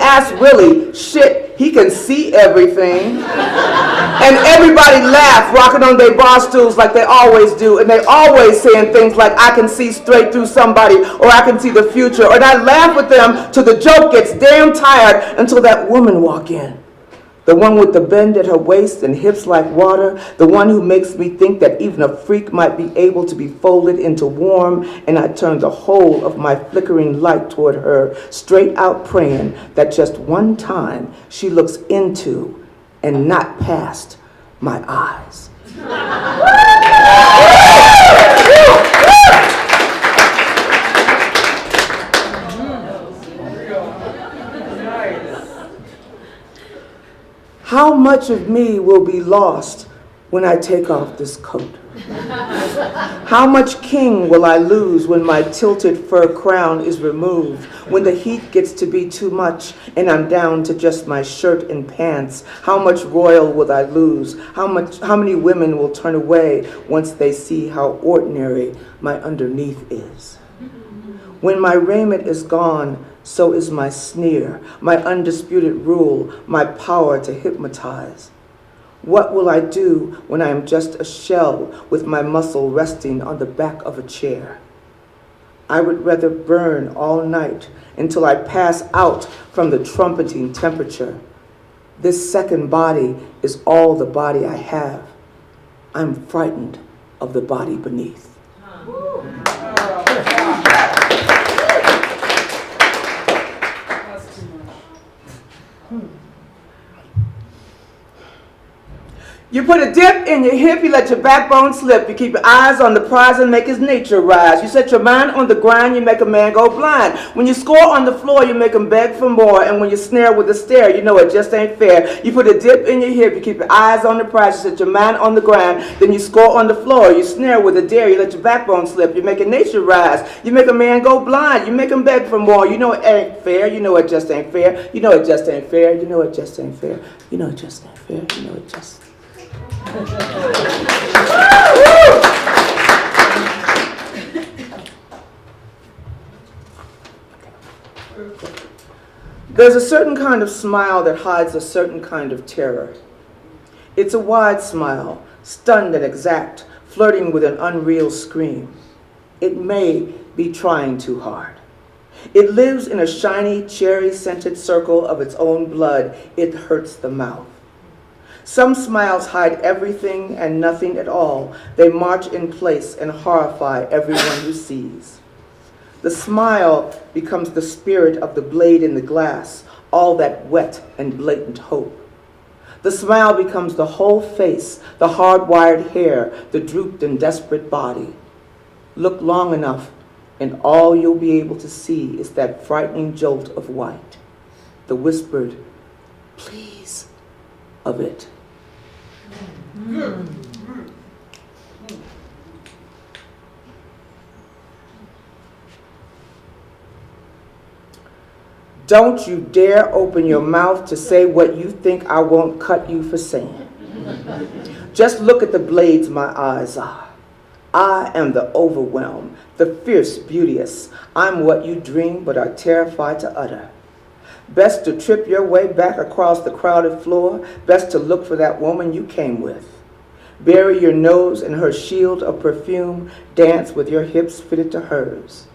ask Willie, shit, he can see everything. And everybody laughed, rocking on their bar stools like they always do. And they always saying things like, I can see straight through somebody, or I can see the future. And I laugh with them till the joke gets damn tired until that woman walk in. The one with the bend at her waist and hips like water. The one who makes me think that even a freak might be able to be folded into warm. And I turn the whole of my flickering light toward her, straight out praying that just one time she looks into and not past my eyes. How much of me will be lost when I take off this coat? How much king will I lose when my tilted fur crown is removed? When the heat gets to be too much and I'm down to just my shirt and pants? How much royal will I lose? How many women will turn away once they see how ordinary my underneath is? When my raiment is gone, so is my sneer, my undisputed rule, my power to hypnotize. What will I do when I am just a shell with my muscle resting on the back of a chair? I would rather burn all night until I pass out from the trumpeting temperature. This second body is all the body I have. I'm frightened of the body beneath. You put a dip in your hip, you let your backbone slip. You keep your eyes on the prize and make his nature rise. You set your mind on the grind, you make a man go blind. When you score on the floor, you make him beg for more. And when you snare with a stare, you know it just ain't fair. You put a dip in your hip, you keep your eyes on the prize, you set your mind on the grind. Then you score on the floor, you snare with a dare, you let your backbone slip. You make a nature rise. You make a man go blind, you make him beg for more. You know it ain't fair, you know it just ain't fair. You know it just ain't fair, you know it just ain't fair. You know it just ain't fair, you know it just. There's a certain kind of smile that hides a certain kind of terror. It's a wide smile, stunned and exact, flirting with an unreal scream. It may be trying too hard. It lives in a shiny, cherry-scented circle of its own blood. It hurts the mouth. Some smiles hide everything and nothing at all. They march in place and horrify everyone who sees. The smile becomes the spirit of the blade in the glass, all that wet and blatant hope. The smile becomes the whole face, the hardwired hair, the drooped and desperate body. Look long enough, and all you'll be able to see is that frightening jolt of white, the whispered, please, of it. Don't you dare open your mouth to say what you think I won't cut you for saying. Just look at the blades my eyes are. I am the overwhelmed, the fierce beauteous. I'm what you dream but are terrified to utter. Best to trip your way back across the crowded floor. Best to look for that woman you came with. Bury your nose in her shield of perfume. Dance with your hips fitted to hers.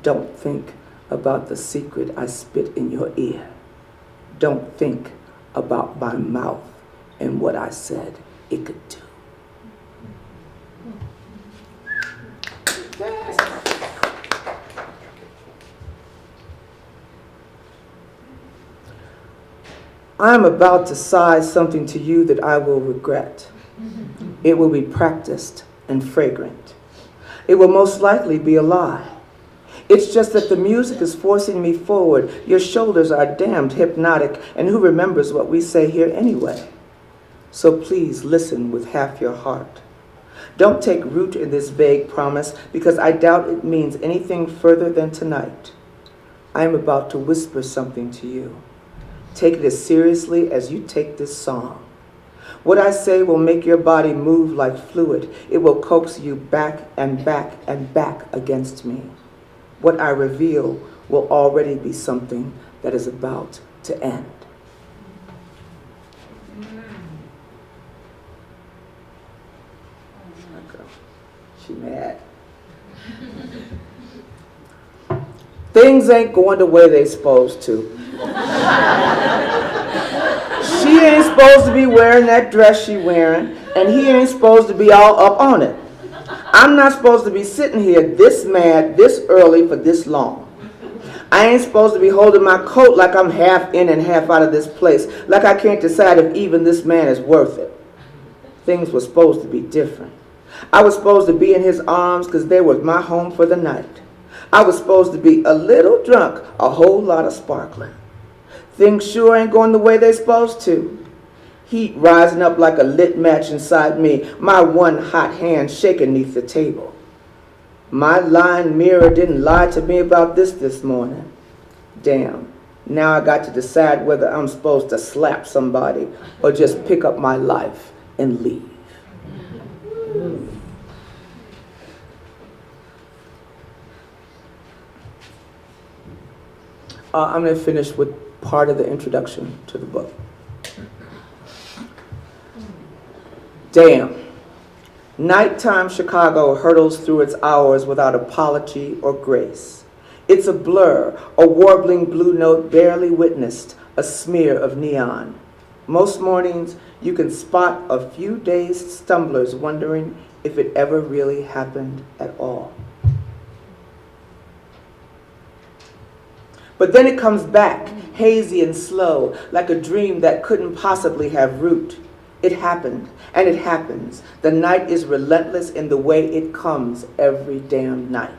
Don't think about the secret I spit in your ear. Don't think about my mouth and what I said it could do. I am about to sigh something to you that I will regret. It will be practiced and fragrant. It will most likely be a lie. It's just that the music is forcing me forward. Your shoulders are damned hypnotic, and who remembers what we say here anyway? So please listen with half your heart. Don't take root in this vague promise, because I doubt it means anything further than tonight. I am about to whisper something to you. Take it as seriously as you take this song. What I say will make your body move like fluid. It will coax you back and back and back against me. What I reveal will already be something that is about to end. She mad. Things ain't going the way they supposed to. She ain't supposed to be wearing that dress she wearing, and he ain't supposed to be all up on it. I'm not supposed to be sitting here this mad, this early for this long. I ain't supposed to be holding my coat like I'm half in and half out of this place, like I can't decide if even this man is worth it. Things were supposed to be different. I was supposed to be in his arms because they was my home for the night. I was supposed to be a little drunk, a whole lot of sparkling. Things sure ain't going the way they supposed to. Heat rising up like a lit match inside me, my one hot hand shaking neath the table. My lying mirror didn't lie to me about this morning. Damn, now I got to decide whether I'm supposed to slap somebody or just pick up my life and leave. I'm going to finish with part of the introduction to the book. Damn. Nighttime Chicago hurtles through its hours without apology or grace. It's a blur, a warbling blue note barely witnessed, a smear of neon. Most mornings, you can spot a few dazed stumblers wondering if it ever really happened at all. But then it comes back, hazy and slow, like a dream that couldn't possibly have root. It happened, and it happens. The night is relentless in the way it comes every damn night.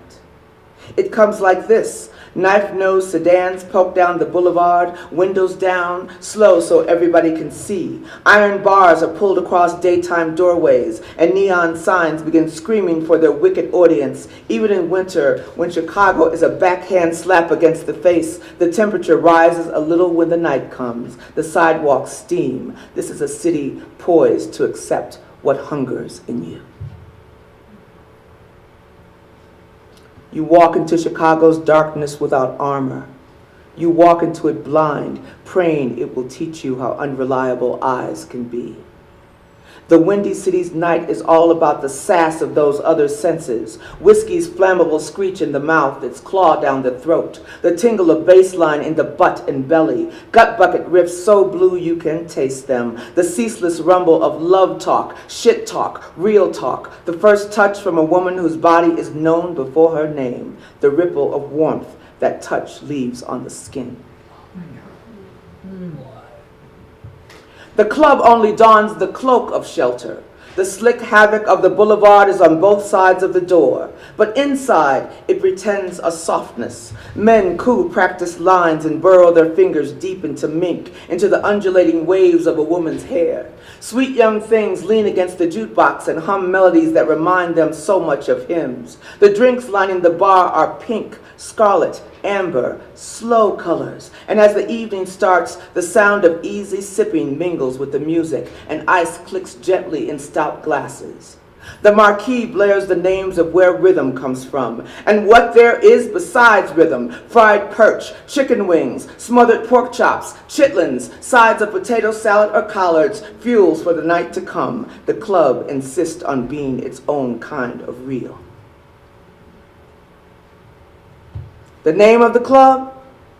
It comes like this. Knife-nosed sedans poke down the boulevard, windows down, slow so everybody can see. Iron bars are pulled across daytime doorways, and neon signs begin screaming for their wicked audience. Even in winter, when Chicago is a backhand slap against the face, the temperature rises a little when the night comes. The sidewalks steam. This is a city poised to accept what hungers in you. You walk into Chicago's darkness without armor. You walk into it blind, praying it will teach you how unreliable eyes can be. The Windy City's night is all about the sass of those other senses. Whiskey's flammable screech in the mouth, its claw down the throat. The tingle of bass line in the butt and belly. Gut bucket riffs so blue you can taste them. The ceaseless rumble of love talk, shit talk, real talk. The first touch from a woman whose body is known before her name. The ripple of warmth that touch leaves on the skin. The club only dons the cloak of shelter. The slick havoc of the boulevard is on both sides of the door. But inside, it pretends a softness. Men coo practice lines and burrow their fingers deep into mink, into the undulating waves of a woman's hair. Sweet young things lean against the jukebox and hum melodies that remind them so much of hymns. The drinks lining the bar are pink, scarlet, amber, slow colors. And as the evening starts, the sound of easy sipping mingles with the music, and ice clicks gently in stout glasses. The marquee blares the names of where rhythm comes from, and what there is besides rhythm: fried perch, chicken wings, smothered pork chops, chitlins, sides of potato salad or collards, fuels for the night to come. The club insists on being its own kind of real. The name of the club?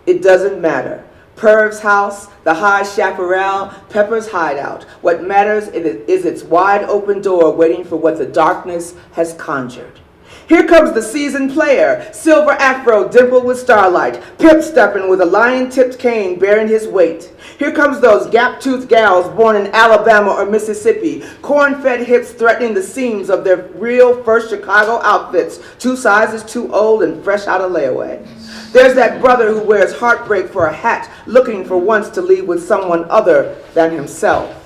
It doesn't matter. Perv's house, the High Chaparral, Pepper's hideout. What matters is its wide open door waiting for what the darkness has conjured. Here comes the seasoned player, silver afro dimpled with starlight, pip-stepping with a lion-tipped cane bearing his weight. Here comes those gap-toothed gals born in Alabama or Mississippi, corn-fed hips threatening the seams of their real first Chicago outfits, 2 sizes too old and fresh out of layaway. There's that brother who wears heartbreak for a hat, looking for once to leave with someone other than himself.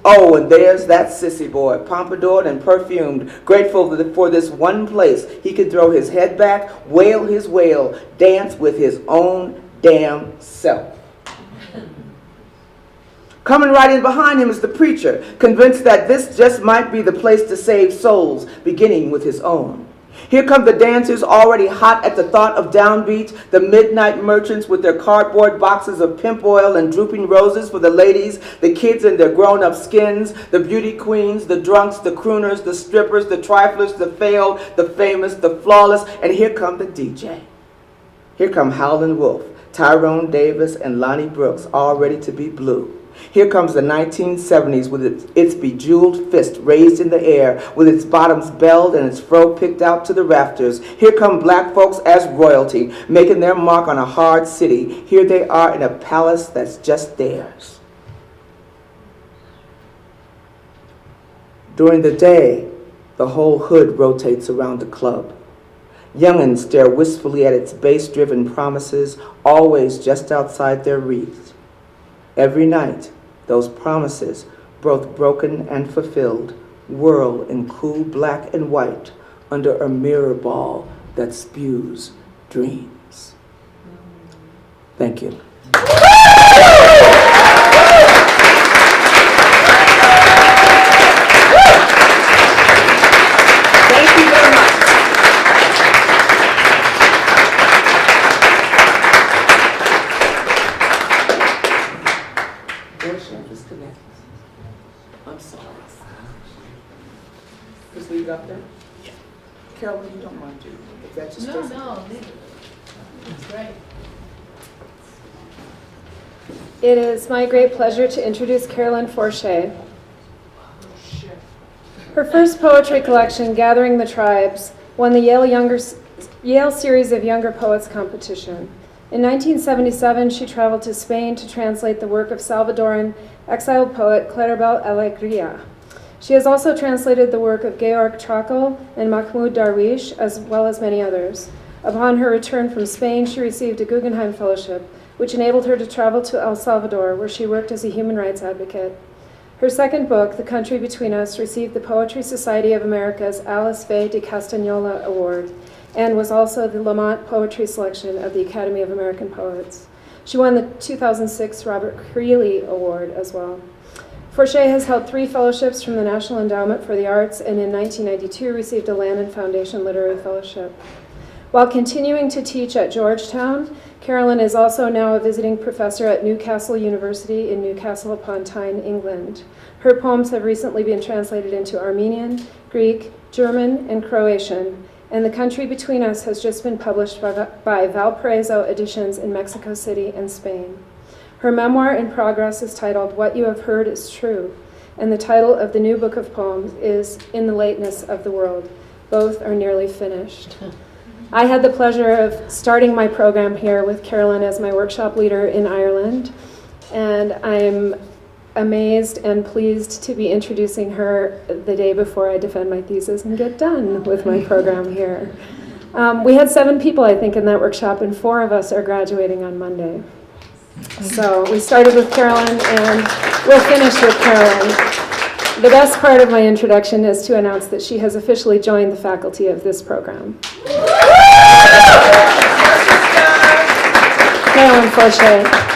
Oh, and there's that sissy boy, pompadoured and perfumed, grateful for this one place he could throw his head back, wail his wail, dance with his own damn self. Coming right in behind him is the preacher, convinced that this just might be the place to save souls, beginning with his own. Here come the dancers already hot at the thought of downbeat, the midnight merchants with their cardboard boxes of pimp oil and drooping roses for the ladies, the kids in their grown-up skins, the beauty queens, the drunks, the crooners, the strippers, the triflers, the failed, the famous, the flawless, and here come the DJ. Here come Howlin' Wolf, Tyrone Davis, and Lonnie Brooks, all ready to be blue. Here comes the 1970s with its bejeweled fist raised in the air, with its bottoms belled and its fro picked out to the rafters. Here come black folks as royalty, making their mark on a hard city. Here they are in a palace that's just theirs. During the day, the whole hood rotates around the club. Young'uns stare wistfully at its bass-driven promises, always just outside their reach. Every night, those promises, both broken and fulfilled, whirl in cool black and white under a mirror ball that spews dreams. Thank you. Thank you very much. I'm sorry. Just leave it up there? Yeah. Carolyn, you don't mind, do you? If that just doesn't. No, that's great. It is my great pleasure to introduce Carolyn Forche. Her first poetry collection, Gathering the Tribes, won the Yale Series of Younger Poets competition. In 1977, she traveled to Spain to translate the work of Salvadoran exiled poet Claribel Alegría. She has also translated the work of Georg Trakl and Mahmoud Darwish, as well as many others. Upon her return from Spain, she received a Guggenheim Fellowship, which enabled her to travel to El Salvador, where she worked as a human rights advocate. Her second book, The Country Between Us, received the Poetry Society of America's Alice Faye de Castagnola Award, and was also the Lamont Poetry Selection of the Academy of American Poets. She won the 2006 Robert Creeley Award as well. Forche has held 3 fellowships from the National Endowment for the Arts, and in 1992 received a Lannan Foundation Literary Fellowship. While continuing to teach at Georgetown, Carolyn is also now a visiting professor at Newcastle University in Newcastle upon Tyne, England. Her poems have recently been translated into Armenian, Greek, German, and Croatian, and The Country Between Us has just been published by Valparaiso Editions in Mexico City and Spain. Her memoir in progress is titled What You Have Heard Is True, and the title of the new book of poems is In the Lateness of the World. Both are nearly finished. I had the pleasure of starting my program here with Carolyn as my workshop leader in Ireland, and I'm amazed and pleased to be introducing her the day before I defend my thesis and get done with my program here. We had 7 people, I think, in that workshop, and 4 of us are graduating on Monday. So we started with Carolyn, and we'll finish with Carolyn. The best part of my introduction is to announce that she has officially joined the faculty of this program. Carolyn Forche.